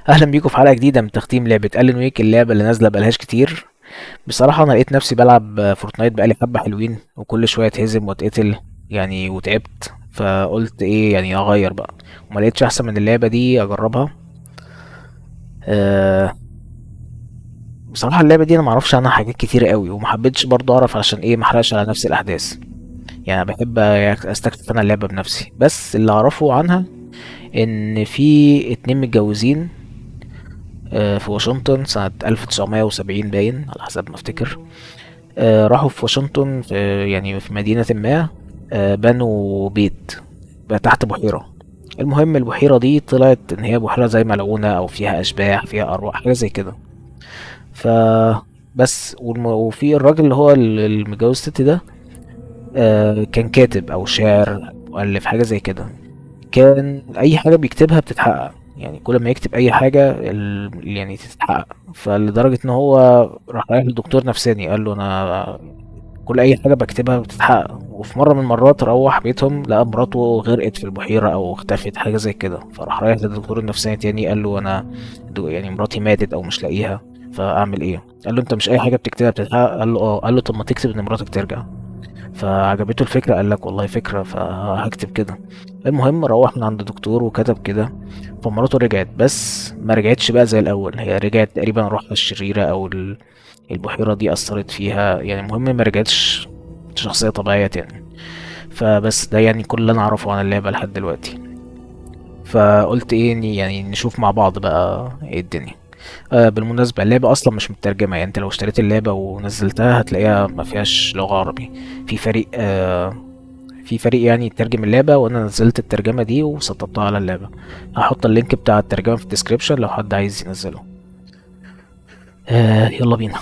اهلا بيكم في حلقه جديده من تختيم لعبه الين ويك، اللعبه اللي نازله بقالهاش كتير. بصراحه انا لقيت نفسي بلعب فورتنايت بقالي حبه حلوين، وكل شويه اتهزم واتقتل يعني، وتعبت. فقلت ايه يعني اغير بقى، وما لقيتش احسن من اللعبه دي اجربها. أه بصراحه اللعبه دي انا معرفش عنها حاجات كتيره قوي، وما حبيتش برضه اعرف عشان ايه ما احرقش على نفسي الاحداث. يعني أنا بحب استكشف انا اللعبه بنفسي، بس اللي اعرفه عنها ان في اتنين متجوزين في واشنطن سنة 1970 باين على حسب ما افتكر. راحوا في واشنطن في يعني في مدينة ما. بنوا بيت بقى تحت بحيرة. المهم البحيرة دي طلعت ان هي بحيرة زي ملعونة او فيها اشباح فيها ارواح حاجة زي كده. ف بس وفي الراجل اللي هو المتجوز الست ده كان كاتب او شاعر مؤلف حاجة زي كده. كان اي حاجه بيكتبها بتتحقق، يعني كل ما يكتب اي حاجه يعني تتحقق. فلدرجه ان هو راح رايح لدكتور نفساني قال له انا كل اي حاجه بكتبها بتتحقق. وفي مره من المرات روح بيتهم لقى مراته غرقت في البحيره او اختفت حاجه زي كده، فراح رايح للدكتور النفساني تاني قال له انا يعني مراتي ماتت او مش لاقيها، فاعمل ايه؟ قال له انت مش اي حاجه بتكتبها بتتحقق؟ قال له اه. قال له طب ما تكتب ان مراتك ترجع. فعجبته الفكرة، قال لك والله فكرة فهكتب كده. المهم روح من عند دكتور وكتب كده. فمراته رجعت، بس ما رجعتش بقى زي الأول، هي رجعت تقريبا روحها الشريرة أو البحيرة دي أثرت فيها يعني. المهم ما رجعتش شخصية طبيعية تاني. فبس ده يعني كل اللي أنا أعرفه عن اللعبة لحد دلوقتي. فقلت ايه يعني نشوف مع بعض بقى ايه الدنيا. بالمناسبة اللعبة أصلا مش مترجمة، يعني أنت لو اشتريت اللعبة ونزلتها هتلاقيها ما فيهاش لغة عربي. في فريق في فريق يعني يترجم اللعبة، وأنا نزلت الترجمة دي وسطبتها على اللعبة. هحط اللينك بتاع الترجمة في الديسكريبشن لو حد عايز ينزله. يلا بينا.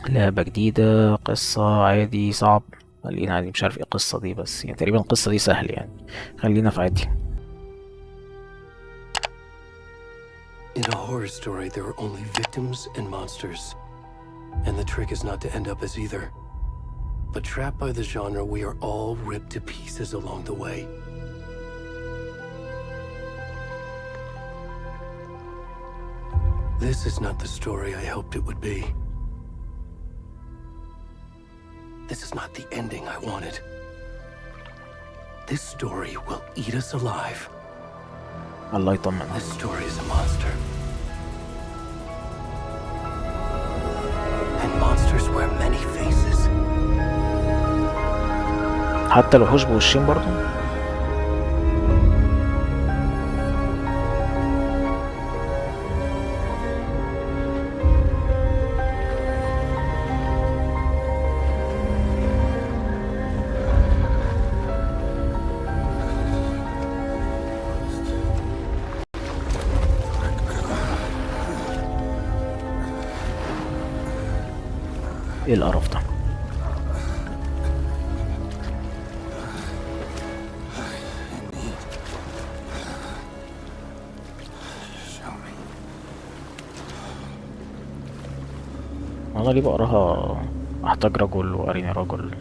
لعبة جديدة، قصة عادي صعب. خلينا عادي، مش عارف ايه القصة دي، بس يعني تقريبا القصة دي سهل يعني. خلينا في عادي. In a horror story, there are only victims and monsters. And the trick is not to end up as either. But trapped by the genre, we are all ripped to pieces along the way. This is not the story I hoped it would be. This is not the ending I wanted. This story will eat us alive. الله يطمن. This story is a monster. And monsters wear many faces. حتى الوحوش بوشين برضو. ايه القرف ده؟ انا ليه بقراها احتاج رجل واريني رجل؟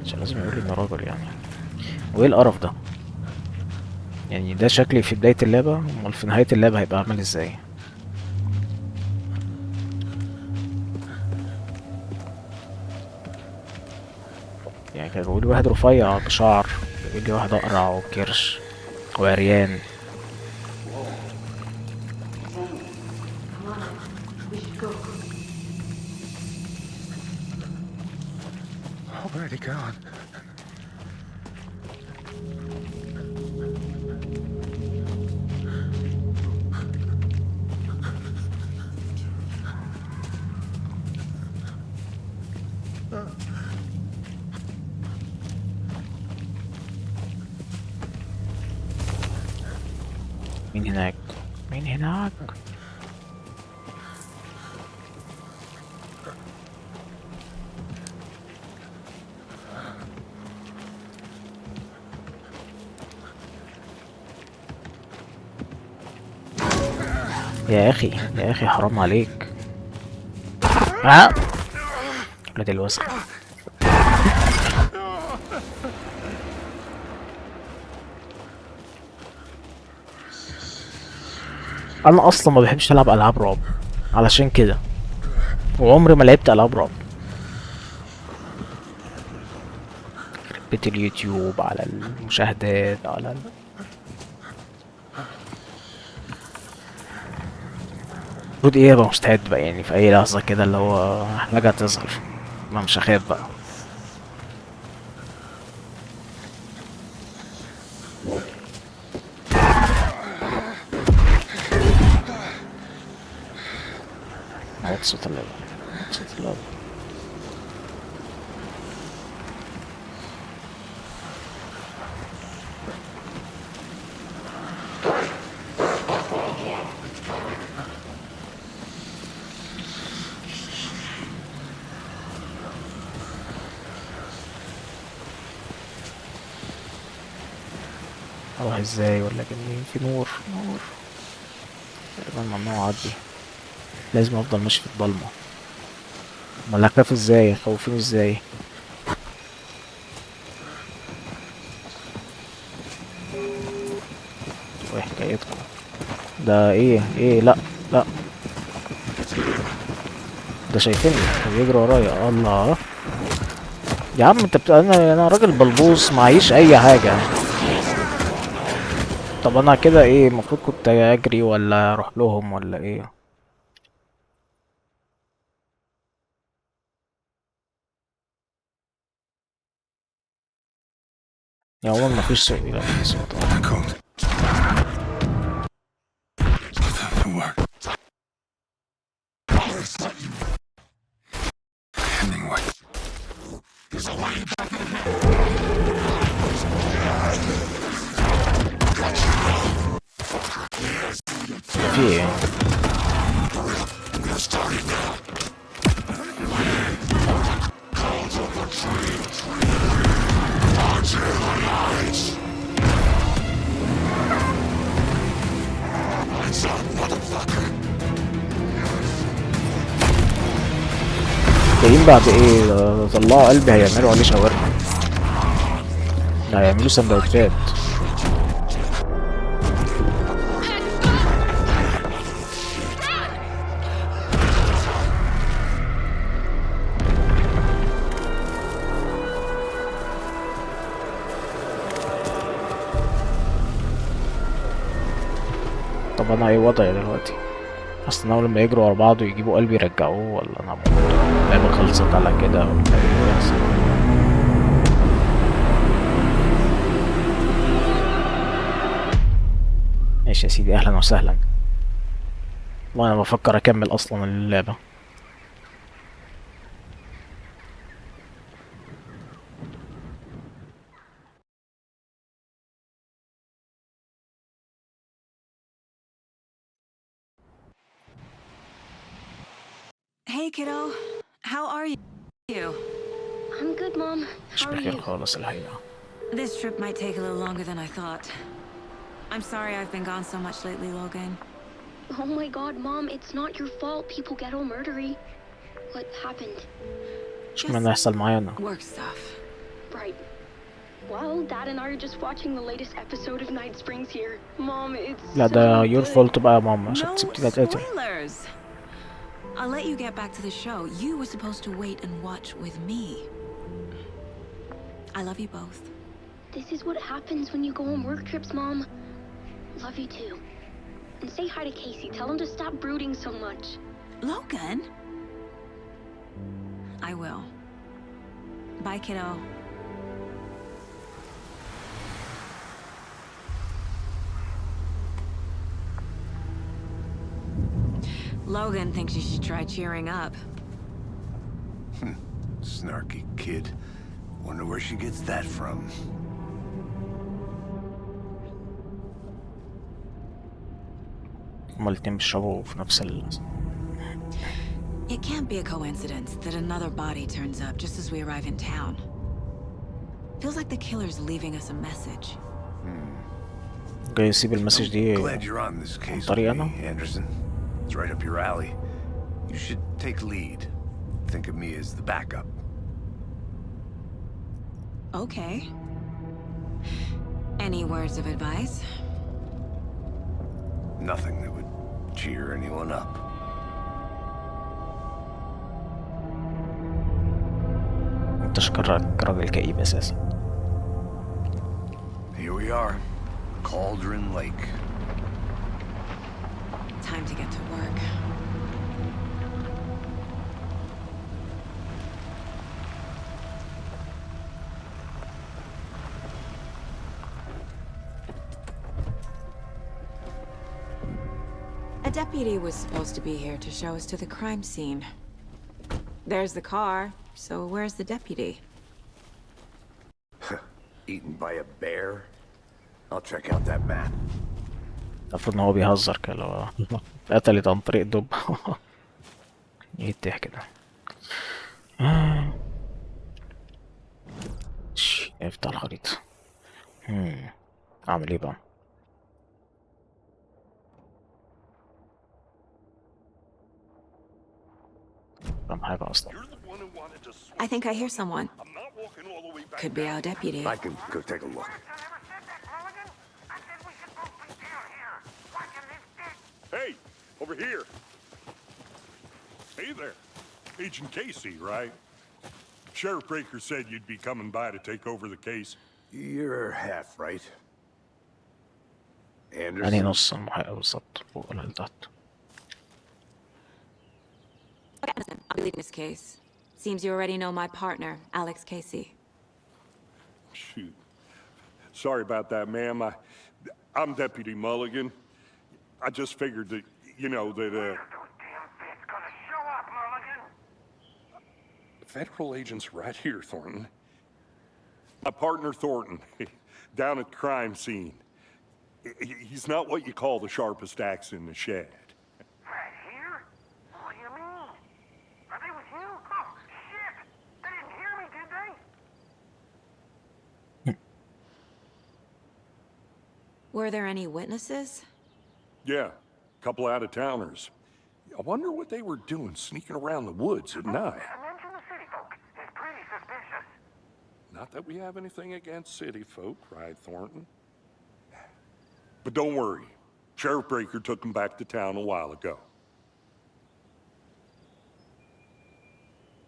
عشان لازم يقول اني راجل يعني. وايه القرف ده؟ يعني ده شكلي في بداية اللعبة، امال في نهاية اللعبة هيبقى عامل ازاي؟ يعني كان بيقول لي واحد رفيع بشعر، بيقول لي واحد اقرع وكرش وعريان. Where'd he gone? مين هناك؟ مين هناك؟ يا اخي يا اخي حرام عليك. ها ولاد الوسخ. انا اصلا ما بحبش العب العاب رعب علشان كده، وعمري ما لعبت العاب رعب. بيت اليوتيوب على المشاهدات على المفروض ايه ابقى مستعد بقى، يعني في اي لحظة كده اللي هو حاجة تظهر، ما مش هخاف بقى. عوض صوت اللعبة، صوت اللعبة. اروح ازاي ولا جنبي في نور؟ نور تقريبا ممنوع اعدي، لازم افضل ماشي في الضلمة. امال هخاف ازاي؟ خوفوني ازاي؟ وايه حكايتكم؟ ده ايه لا لا، ده شايفيني، ده بيجري ورايا. الله يا عم انت انا راجل بلبوص معيش اي حاجة. طب انا كده ايه المفروض كنت اجري ولا اروح لهم ولا ايه؟ يا عموما مفيش صوت، لا في صوت Cold. That work. Hemingway. في ايه؟ جايين بعد ايه؟ ده طلعوا قلبي هيعملوا عليه شاورما، ده هيعملوا سندوتشات. طب انا ايه وضعي دلوقتي؟ اصل انا لما يجروا ورا بعض ويجيبوا قلبي يرجعوه، ولا انا هموت؟ اللعبة خلصت على كده ولا ايه اللي بيحصل؟ ماشي يا سيدي، اهلا وسهلا. والله انا بفكر اكمل اصلا اللعبة. Hey, kiddo. How are you? I'm good, Mom. مش How are بخير you? خالص الحقيقة. This trip might take a little longer than I thought. I'm sorry I've been gone so much lately, Logan. Oh my god, Mom, it's not your fault people get all murdery. What happened? مش من يحصل معايا انا. Work stuff. Right. Well, Dad and I are just watching the latest episode of Night Springs here. Mom, it's لا so ده your good. fault بقى يا ماما عشان No سبتيني اتقتل. spoilers. I'll let you get back to the show. You were supposed to wait and watch with me. I love you both. This is what happens when you go on work trips, Mom. Love you too. And say hi to Casey. Tell him to stop brooding so much. Logan? I will. Bye, kiddo. Logan thinks you should try cheering up. Snarky kid. Wonder where she gets that from. هما الاتنين بيشربوا في نفس It can't be a coincidence that another body turns up just as we arrive in town. Feels like the killer's leaving us a message. جاي يسيب المسج دي Glad you're on this case with طريقة أنا. me, Anderson. It's right up your alley. You should take lead. Think of me as the backup. Okay. Any words of advice? Nothing that would cheer anyone up. انت شكلك راجل كئيب اساسا. Here we are, Cauldron Lake. Time to get to work. A deputy was supposed to be here to show us to the crime scene. There's the car, so where's the deputy? Eaten by a bear? I'll check out that map. المفروض ان هو بيهزر كده، لو اتقتلت عن طريق دب. ايه الضحك ده؟ افتح الخريطة. اعمل ايه بقى؟ فاهم حاجة اصلا. I think I hear someone. Could be our deputy. I can go take a look. Hey, over here. Hey there. Agent Casey, right? Sheriff Breaker said you'd be coming by to take over the case. You're half right. يعني Anderson? نص المحقق بالظبط، فوق ولا لتحت؟ I'll be leading this case. Seems you already know my partner, Alex Casey. Shoot. Sorry about that, ma'am. I'm Deputy Mulligan. I just figured that, you know, that, Those damn feds gonna show up, Mulligan. federal agents right here, Thornton. My partner, Thornton, down at the crime scene. He's not what you call the sharpest axe in the shed. Right here? What do you mean? Are they with you? Oh, shit! They didn't hear me, did they? Were there any witnesses? Yeah, a couple out-of-towners. I wonder what they were doing sneaking around the woods at night. I mentioned the city folk. It's pretty suspicious. Not that we have anything against city folk, right, Thornton? But don't worry. Sheriff Breaker took them back to town a while ago.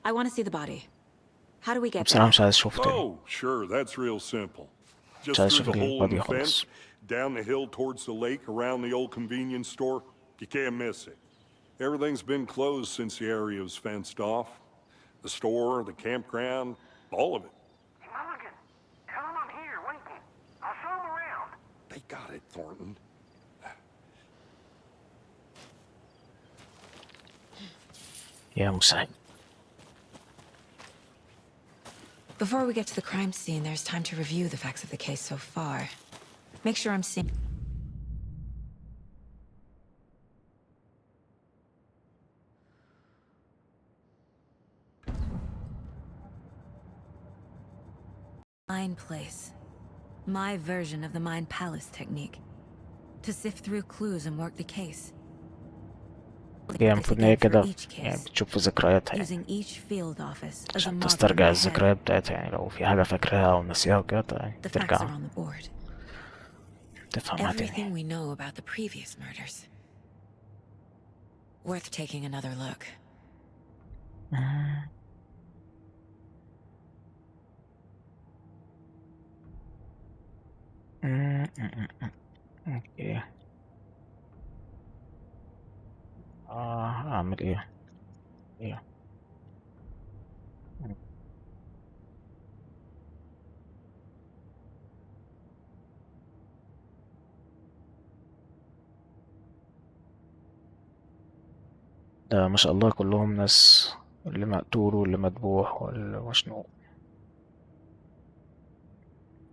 I want to see the body. How do we get بصراحة there? مش عايز اشوفه تاني. Oh, sure, that's real simple. Just Try to through the shoot hole in the the body fence, holes. down the hill towards the lake, around the old convenience store. You can't miss it. Everything's been closed since the area was fenced off. The store, the campground, all of it. Hey, Mulligan, tell them I'm here, waiting. I'll show them around. They got it, Thornton. يا مساعد. Before we get to the crime scene, there's time to review the facts of the case so far. Make sure I'm seeing... Mind place. My version of the mind palace technique. To sift through clues and work the case. هي المفروض ان هي كده For each يعني case, بتشوف في ذكرياتها يعني، using each field office as a عشان marker in تسترجع her head. الذكريات بتاعتها، يعني لو في حاجة فاكراها أو ناسيها وكده يعني The facts are ترجع on the board. تفهمها Everything تاني. we know about the previous murders. Worth taking another look. اوكي. اعمل ايه؟ ايه؟ ده ما شاء الله كلهم ناس، اللي مقتول واللي مذبوح واللي مشنوق.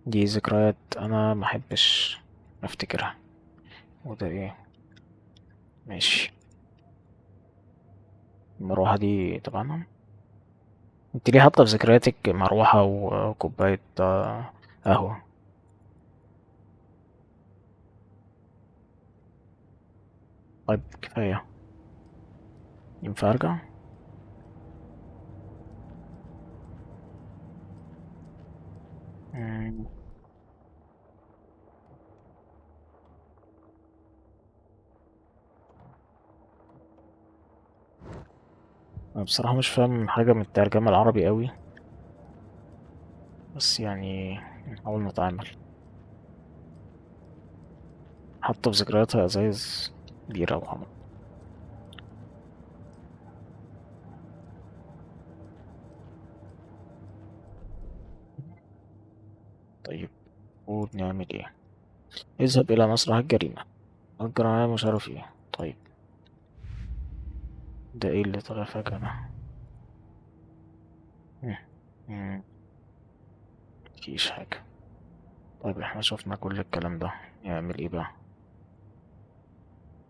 دي ذكريات انا ما احبش افتكرها. وده ايه؟ ماشي. المروحة دي طبعا. انت ليه حاطة في ذكرياتك مروحة وكوباية قهوة؟ طيب كفاية. ينفع ارجع؟ مم. أنا بصراحة مش فاهم حاجة من الترجمة العربي قوي، بس يعني نحاول نتعامل. حتى في ذكرياتها ازايز كبيرة وحمر. طيب، المفروض نعمل ايه؟ اذهب الى مسرح الجريمة. الجرائم مش عارف ايه. طيب، ده ايه اللي طلع فجأة ده؟ مم. مم. مفيش حاجة. طيب احنا شفنا كل الكلام ده، نعمل ايه بقى؟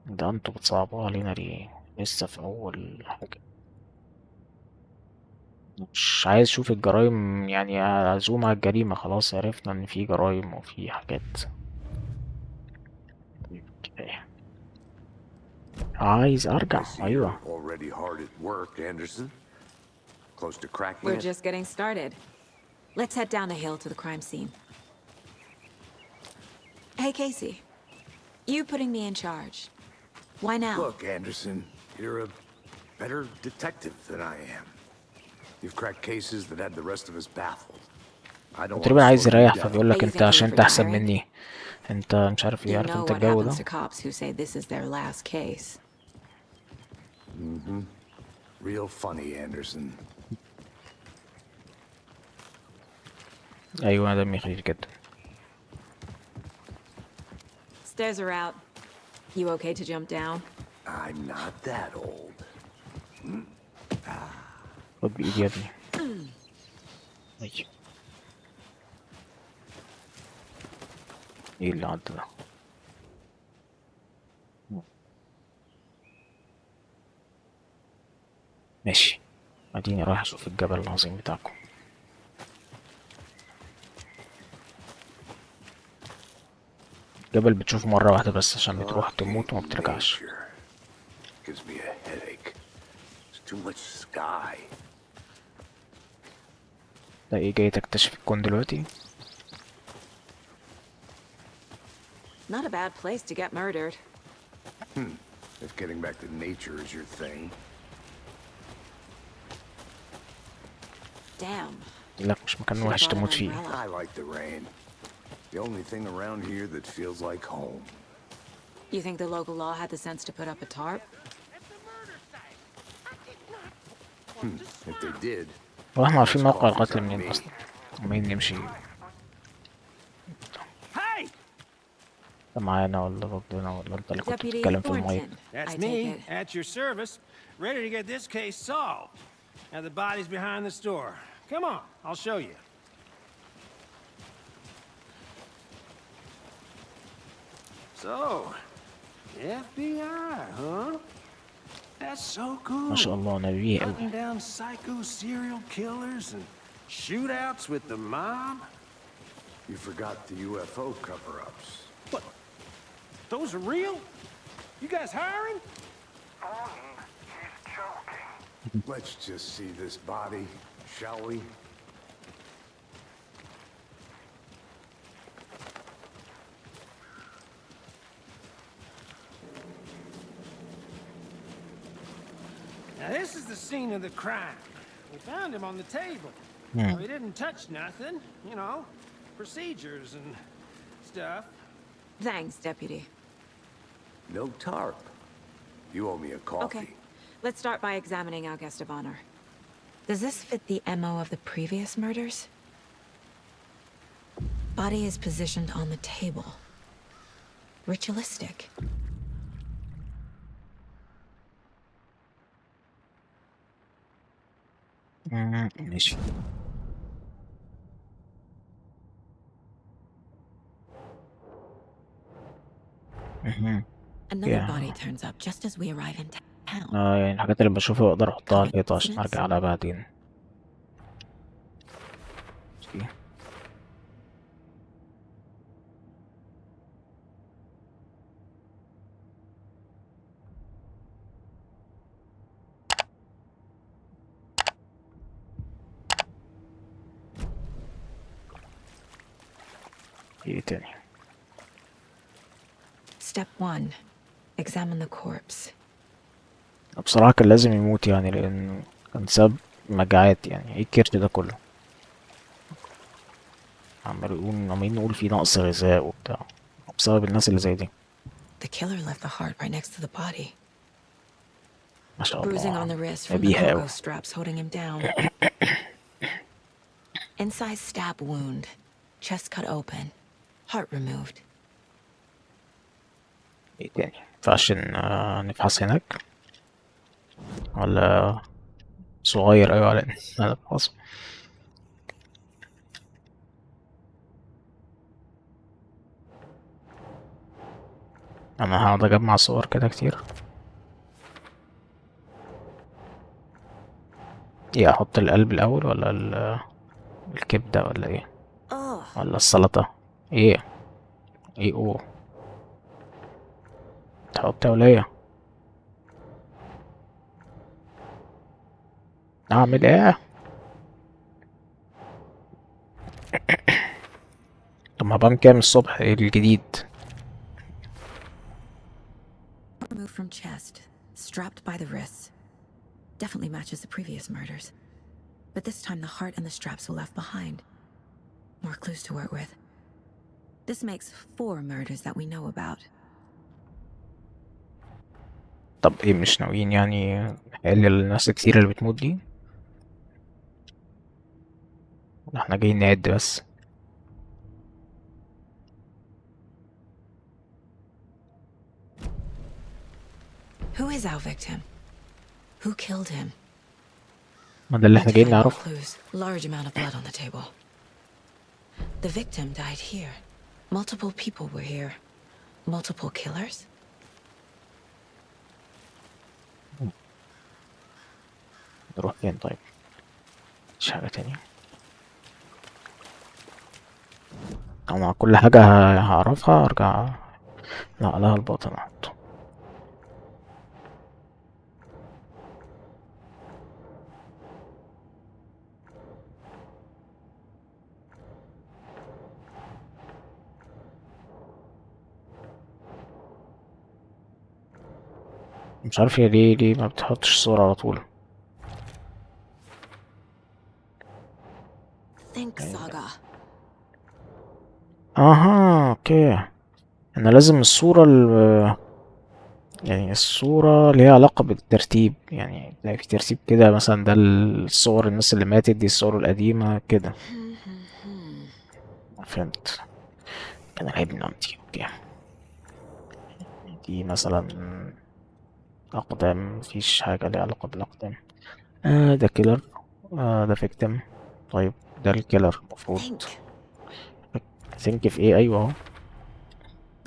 ده انتوا بتصعبوا علينا ليه؟ لسه في اول حاجة. مش عايز اشوف الجرايم، يعني اعزوم على الجريمة، خلاص عرفنا ان في جرايم وفي حاجات. طيب كفاية. عايز I ارجع، see ايوه. you're already hard at work, Anderson. Close to cracking We're it? just getting started. Let's head down the hill to the crime scene. Hey, Casey. You putting me in charge. Why now? Look, Anderson, you're a better detective than I am. You've cracked cases that had the rest of us baffled. I don't want تقريبا to عايز slow you يريح، down. فبيقول Hey, لك you انت think عشان you're انت احسن retiring? مني. انت مش عارف ايه، You عارف know انت what الجو happens ده. to cops who say this is their last case. Real funny, Anderson. ايوه، انا دمي خفيف جدا. Stairs are out. You okay to jump down? I'm not that old. خد بايدي يا ابني. أيوة. ايه اللي عدى ده؟ ماشي، اديني رايح اشوف الجبل العظيم بتاعكم. جبل بتشوفه مرة واحدة بس عشان بتروح تموت وما بترجعش. Nature gives me a headache. There's too much sky. ده ايه، جاي تكتشف الكون دلوقتي؟ Not a bad place to get murdered. If getting back to nature is your thing. Damn. لك مش مكان Should've وحش brought an تموت فيه. umbrella. I like the rain. The only thing around here that feels like home. You think the local law had the sense to put up a tarp? If they did, هو احنا عارفين موقع القتل منين اصلا؟ عمالين نمشي. Hey! انت معانا ولا ضدنا، ولا انت اللي كنت Deputy بتتكلم في المايك؟ Thornton, That's I me, take it. at your service, ready to get this case solved. Now the body's behind the store. Come on, I'll show you. So, FBI, huh? That's so cool. ما شاء الله نبيه قوي. Hunting down psycho serial killers and shootouts with the mob. you forgot the UFO cover-ups. What? Those are real? You guys hiring? He's joking. Let's just see this body, shall we? Now this is the scene of the crime. We found him on the table. Hmm. He didn't touch nothing, you know, procedures and stuff. Thanks, Deputy. No tarp. You owe me a coffee. Okay, let's start by examining our guest of honor. Does this fit the MO of the previous murders? Body is positioned on the table. Ritualistic. ماشي. مهم. Another Yeah. body turns up just as we arrive in town. يعني الحاجات اللي بشوفها اقدر احطها على الحيطة عشان ارجع عليها بعدين. ماشي. ايه تاني؟ Step 1. Examine the corpse. بصراحة كان لازم يموت يعني، لأن كان بسبب مجاعات. يعني ايه الكرت ده كله؟ عمالين نقول في نقص غذاء وبتاع بسبب الناس اللي زي دي. The killer left the heart right next to the body. ما شاء Bruising on الله، the wrist from the نبيهة أوي. cargo straps holding him down. Inside stab wound. Chest cut open. Heart removed. ايه تاني؟ مينفعش نفحص هناك ولا صغير أوي على أنا بفحص. أنا هقعد أجمع صور كده كتير. ايه، أحط القلب الأول ولا الكبدة ولا ايه؟ Ugh. ولا السلطة؟ ايه؟ ايه اوه؟ تحط يا ولية. أعمل ايه؟ طب ما بان كام الصبح؟ ايه الجديد؟ Removed from chest. Strapped by the wrists. Definitely matches the previous murders. But this time the heart and the straps were left behind. More clues to work with. This makes 4 murders that we know about. طب ايه، مش ناويين يعني نقلل الناس كتير اللي بتموت دي؟ احنا جايين نعد بس. Who is our victim? Who killed him? ما ده اللي Need احنا to جايين find more نعرفه. clues. Large amount of blood on the table. The victim died here. Multiple people were here. Multiple killers? نروح فين طيب؟ مش حاجة تانية. انا كل حاجة هعرفها ارجع. لا لها الباطن احطه. مش عارف هي ليه ما بتحطش صورة على طول. Think Saga. اها اوكي. انا لازم الصورة يعني الصورة ليها علاقة بالترتيب. يعني تلاقي في ترتيب كده، مثلا ده الصور الناس اللي ماتت، دي الصور القديمة كده. فهمت. كان العيب عندي. اوكي، دي مثلا أقدام. مفيش حاجة ليها علاقة بالأقدام. ده كيلر. ده فيكتيم. طيب ده الكيلر المفروض. Think. ثينك في ايه؟ ايوه اهو.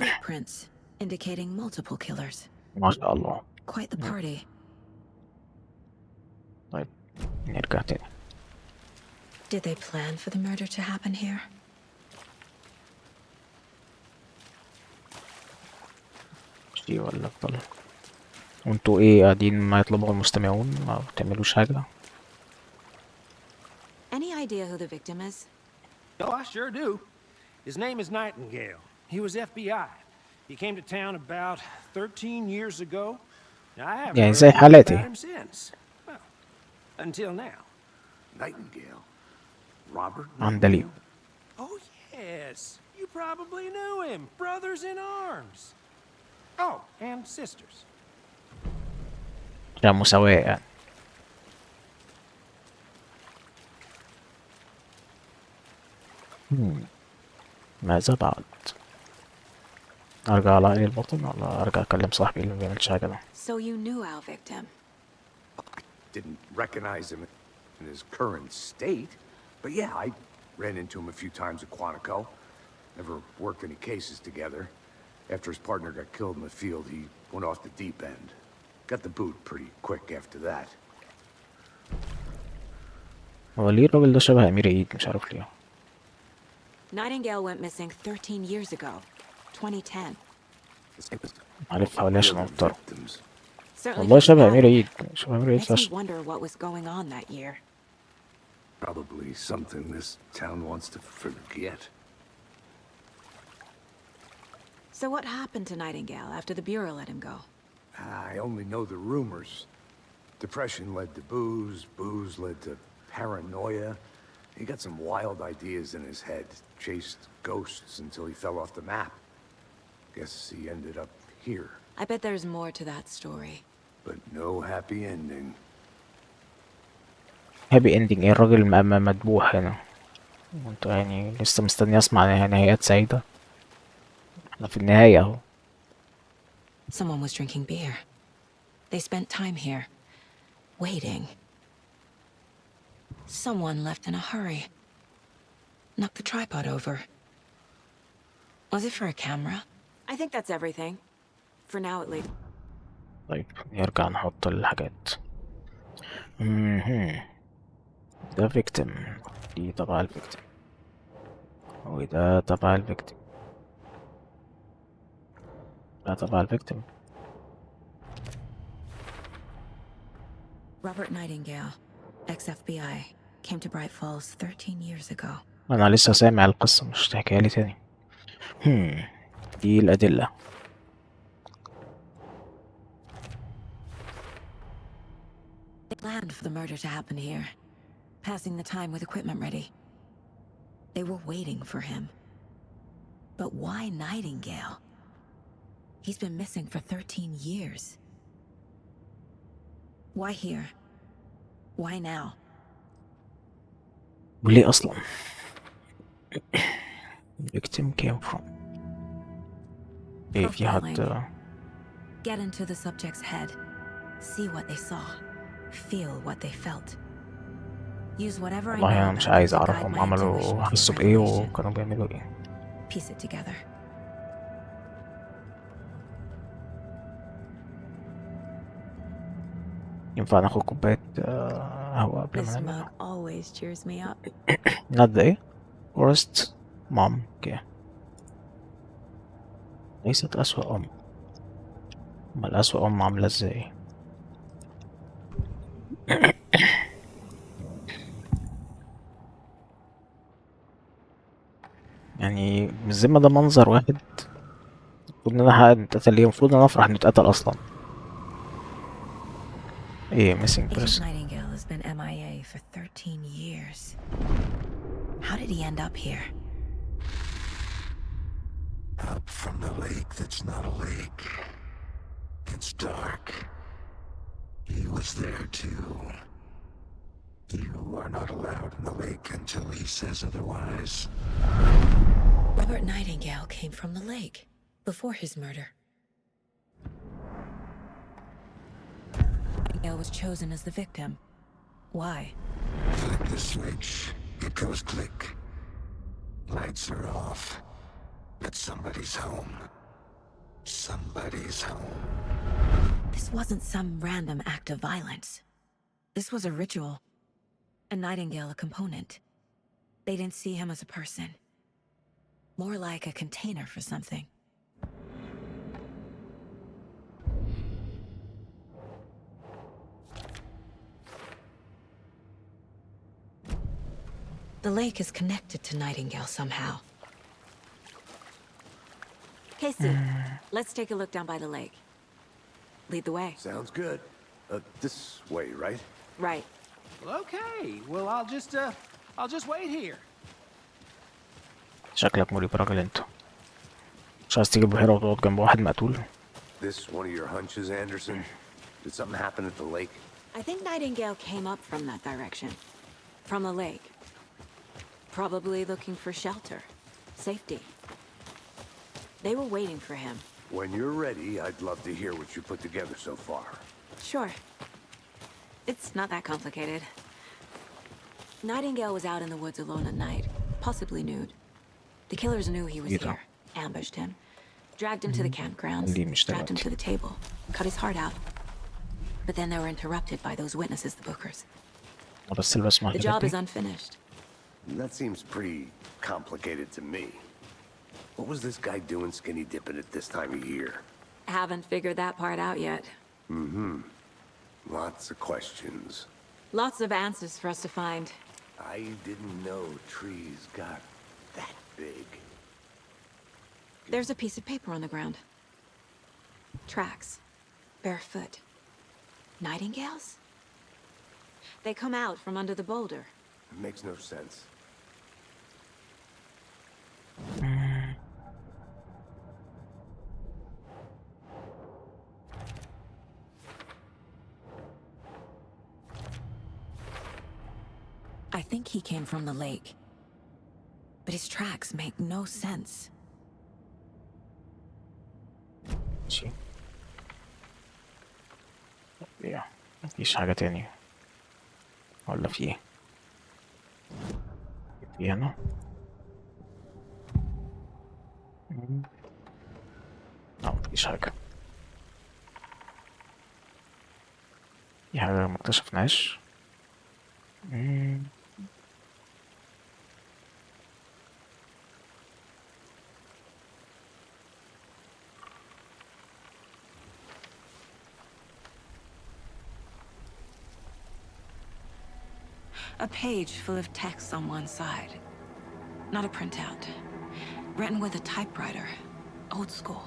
Footprints indicating multiple killers. ما شاء الله. Quite the party. طيب نرجع تاني. Did they plan for the murder to happen here? مش دي ولا افضل؟ وانتوا ايه قاعدين ما يطلبه المستمعون؟ ما بتعملوش حاجة؟ Any idea who the victim is? Oh, I sure do. His name is Nightingale. He was FBI. He came to town about 13 years ago. Now, I haven't يعني heard زي much about حالاتي. him since. Well, until now. Nightingale. Robert عندليب. Nightingale? Oh, yes. You probably knew him. Brothers in arms. Oh, and sisters. عشان مساواة يعني. ماذا بعد؟ ارجع على البطن ولا ارجع اكلم صاحبي اللي ما بيعملش حاجة ده؟ So you knew our victim. I didn't recognize him in his current state, but yeah, I ran into him a few times at Quantico. Never worked any cases together. After his partner got killed in the field, he went off the deep end. Got the boot pretty quick after that. هو ليه الراجل ده شبه امير عيد؟ مش عارف ليه. Nightingale went missing 13 years ago. 2010. عارف حوالي عشان Real افطر. victims. Certainly والله feels شبه bad. امير عيد. شبه امير عيد Makes me فشخ. wonder what was going on that year. Probably something this town wants to forget. So what happened to Nightingale after the Bureau let him go? I only know the rumors. Depression led to booze, booze led to paranoia. He got some wild ideas in his head, chased ghosts until he fell off the map. Guess he ended up here, I bet there's more to that story. but no happy ending. هابي اندنج ايه؟ الراجل مدبوح هنا. انتوا يعني لسه مستني اسمع نهايات سعيدة؟ احنا في النهاية اهو. Someone was drinking beer. They spent time here, waiting. Someone left in a hurry. Knocked the tripod over. Was it for a camera? I think that's everything. For now, at least. طيب نرجع نحط الحاجات. ده فيكتيم، دي تبع الفيكتيم، وده تبع الفيكتيم، ده تبع الفيكتيم. Robert Nightingale, ex-FBI, came to Bright Falls 13 years ago. انا لسه سامع القصة، مش تحكيها لي تاني. دي الأدلة. They planned for the murder to happen here, passing the time with equipment ready. They were waiting for him. But why Nightingale? He's been missing for 13 years. Why here? Why now? وليه أصلا؟ victim came from. إيه في حد؟ Get into the subject's head. See what they saw. Feel what they felt. Use whatever I know والله أنا مش about عايز them to أعرف guide هم my عملوا intuition to حسوا بإيه resolution. وكانوا بيعملوا إيه. Piece it together. ينفع ناخد كوباية قهوة قبل This ما mug ننام؟ always cheers me up. not the إيه؟ worst mom. اوكي. ليست أسوأ أم. أمال أسوأ أم عاملة إزاي؟ يعني مش زي ما ده منظر واحد المفروض ان انا نتقتل ليه؟ المفروض ان انا افرح نتقتل اصلا. ايه missing Agent person. Nightingale has been MIA for 13 years. How did he end up here? Up from the lake that's not a lake. It's dark. He was there too. You are not allowed in the lake until he says otherwise. Robert Nightingale came from the lake before his murder. Nightingale was chosen as the victim. Why? Flick the switch. It goes click. Lights are off. But somebody's home. Somebody's home. This wasn't some random act of violence. This was a ritual. And Nightingale a component. They didn't see him as a person. More like a container for something. The lake is connected to Nightingale somehow. Casey, let's take a look down by the lake. Lead the way. Sounds good. This way, right? Right. Well, okay. Well, I'll just wait here. شكلك مريب راجل انت. مش عايز تيجي البحيرة وتقعد جنب واحد مقتول؟ This one of your hunches, Anderson? Did something happen at the lake? I think Nightingale came up from that direction. From the lake. Probably looking for shelter. Safety. They were waiting for him. When you're ready, I'd love to hear what you put together so far. Sure. It's not that complicated. Nightingale was out in the woods alone at night, possibly nude. The killers knew he was here, ambushed him, dragged him to the campgrounds, strapped him to the table, cut his heart out. But then they were interrupted by those witnesses, the bookers. The job is unfinished. That seems pretty complicated to me. What was this guy doing skinny dipping at this time of year? Haven't figured that part out yet. Lots of questions. Lots of answers for us to find. I didn't know trees got that big. There's a piece of paper on the ground. Tracks. Barefoot. Nightingales? They come out from under the boulder. It makes no sense. I think he came from the lake. But his tracks make no sense. ماشي. ايه مفيش حاجة تاني ولا في ايه؟ في هنا لا مفيش حاجة. في حاجة ما اكتشفناش. A page full of text on one side. Not a printout. Written with a typewriter. Old school.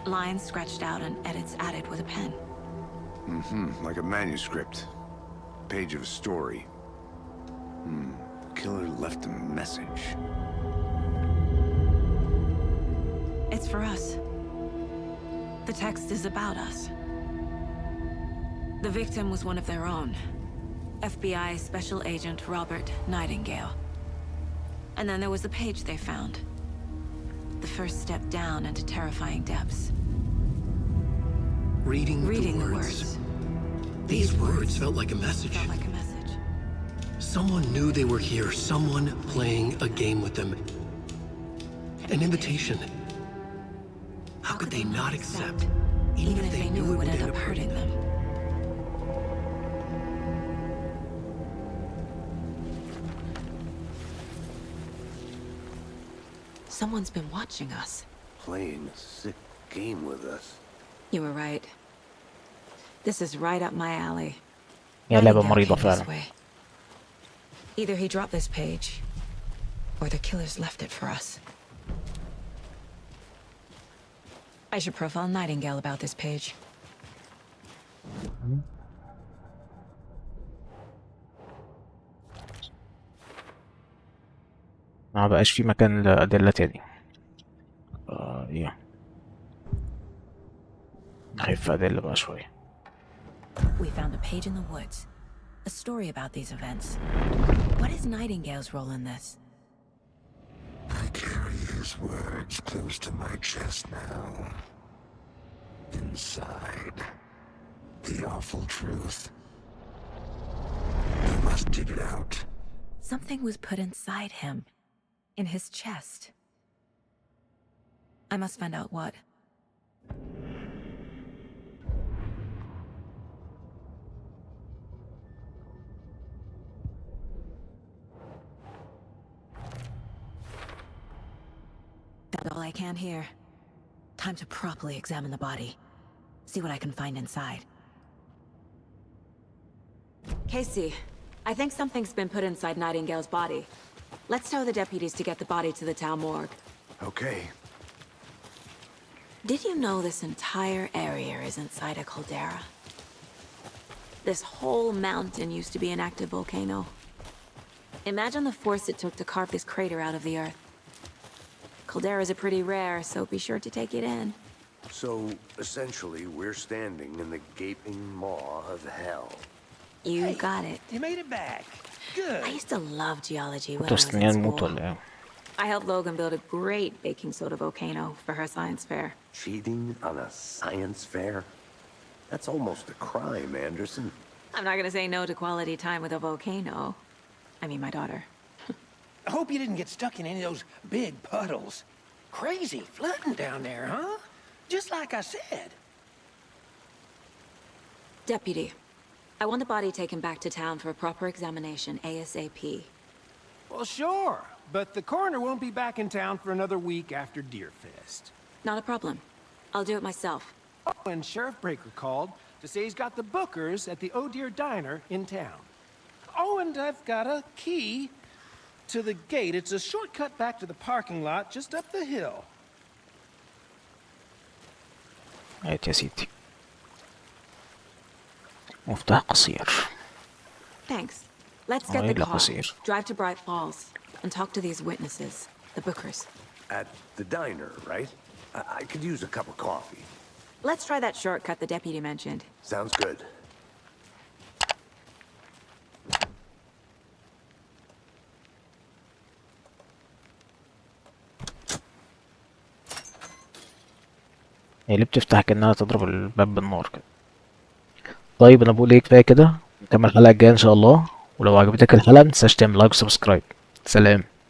Lines scratched out and edits added with a pen. Like a manuscript. Page of a story. The killer left a message. It's for us. The text is about us. The victim was one of their own. FBI Special Agent Robert Nightingale. And then there was the page they found. The first step down into terrifying depths. Reading the the words. These words felt like a message. Felt like a message. Someone knew they were here. Someone playing a game with them. An invitation. How could they not accept, even if they knew it would end up hurting them? Someone's been watching us. Playing a sick game with us. You were right. This is right up my alley. يا لعبة Nightingale مريضة came this فعلا. way. Either he dropped this page, or the killers left it for us. I should profile Nightingale about this page. ما بقاش في مكان لأدلة تاني. ايه خايف أدلة بقى شوية. We found a page in the woods. A story about these events. What is Nightingale's role in this? I carry his words close to my chest now. Inside, the awful truth. I must dig it out. Something was put inside him. In his chest. I must find out what. That's all I can here. Time to properly examine the body. See what I can find inside. Casey, I think something's been put inside Nightingale's body. Let's tell the deputies to get the body to the town morgue. Okay. Did you know this entire area is inside a caldera? This whole mountain used to be an active volcano. Imagine the force it took to carve this crater out of the earth. Calderas are pretty rare, so be sure to take it in. So, essentially, we're standing in the gaping maw of hell. You got it. You made it back. Good. I used to love geology when I انتوا was مستنيين in نموت school. ولا ايه؟ I helped Logan build a great baking soda volcano for her science fair. Cheating on a science fair? That's almost a crime, Anderson. I'm not gonna say no to quality time with a volcano. I mean, my daughter. I hope you didn't get stuck in any of those big puddles. Crazy flooding down there, huh? Just like I said. Deputy, I want the body taken back to town for a proper examination ASAP. Well, sure. But the coroner won't be back in town for another week after Deerfest. Not a problem. I'll do it myself. When Sheriff Breaker called to say he's got the Bookers at the Oh Dear Diner in town. Oh, and I've got a key to the gate. It's a shortcut back to the parking lot just up the hill. هات يا سيدي. مفتاح قصير. Thanks. Let's get the طويل car, قصير. drive to Bright Falls, and talk to these witnesses, the Bookers. At the diner, right? I could use a cup of coffee. Let's try that shortcut the deputy mentioned. Sounds good. هي ليه بتفتح كأنها تضرب الباب بالنار كده؟ طيب انا بقول ايه، كفايه كده، نكمل الحلقه الجايه ان شاء الله. ولو عجبتك الحلقه متنساش تعمل لايك وسبسكرايب. سلام.